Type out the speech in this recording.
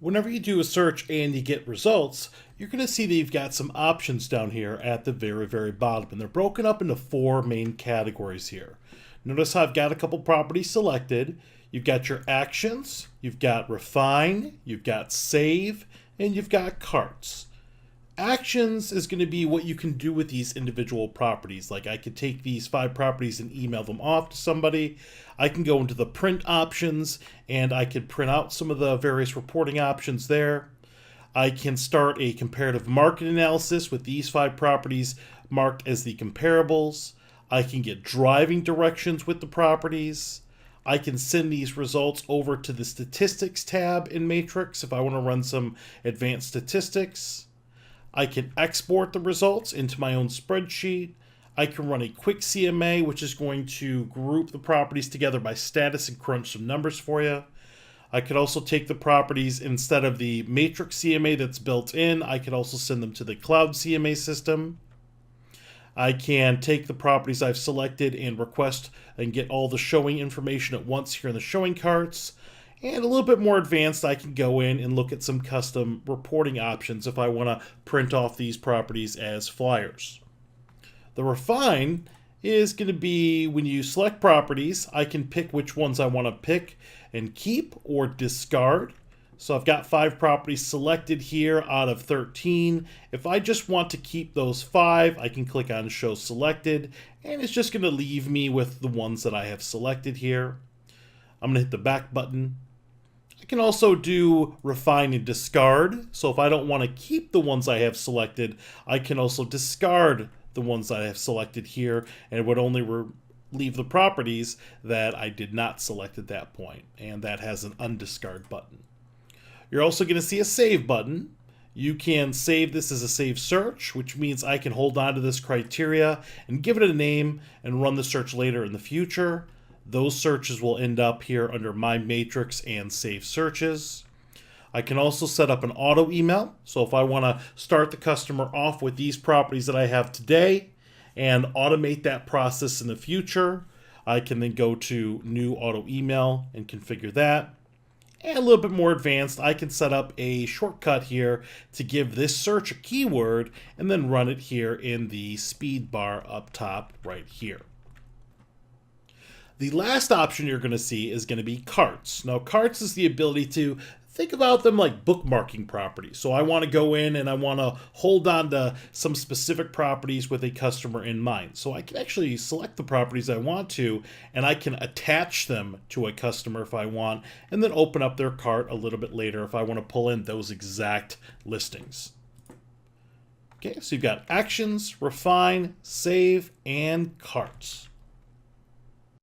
Whenever you do a search and you get results, you're going to see that you've got some options down here at the very bottom, and they're broken up into four main categories here. Notice how I've got a couple properties selected. You've got your actions, you've got refine, you've got save, and you've got carts. Actions is going to be what you can do with these individual properties. Like I could take these 5 properties and email them off to somebody. I can go into the print options and I could print out some of the various reporting options there. I can start a comparative market analysis with these 5 properties marked as the comparables. I can get driving directions with the properties. I can send these results over to the statistics tab in Matrix if I want to run some advanced statistics. I can export the results into my own spreadsheet. I can run a quick CMA, which is going to group the properties together by status and crunch some numbers for you. I could also take the properties instead of the Matrix CMA that's built in. I could also send them to the Cloud CMA system. I can take the properties I've selected and request and get all the showing information at once here in the showing carts. And a little bit more advanced, I can go in and look at some custom reporting options if I want to print off these properties as flyers. The refine is going to be when you select properties, I can pick which ones I want to pick and keep or discard. So I've got 5 properties selected here out of 13. If I just want to keep those 5, I can click on Show Selected, and it's just going to leave me with the ones that I have selected here. I'm going to hit the back button. I can also do refine and discard. So if I don't want to keep the ones I have selected, I can also discard the ones that I have selected here, and it would only leave the properties that I did not select at that point, and that has an undiscard button. You're also going to see a save button. You can save this as a save search, which means I can hold on to this criteria and give it a name and run the search later in the future. Those searches will end up here under My Matrix and Save Searches. I can also set up an auto email. So if I want to start the customer off with these properties that I have today and automate that process in the future, I can then go to New Auto Email and configure that. And a little bit more advanced, I can set up a shortcut here to give this search a keyword and then run it here in the speed bar up top right here. The last option you're going to see is going to be carts. Now, carts is the ability to think about them like bookmarking properties. So I want to go in and I want to hold on to some specific properties with a customer in mind. So I can actually select the properties I want to, and I can attach them to a customer if I want, and then open up their cart a little bit later if I want to pull in those exact listings. Okay, so you've got actions, refine, save, and carts.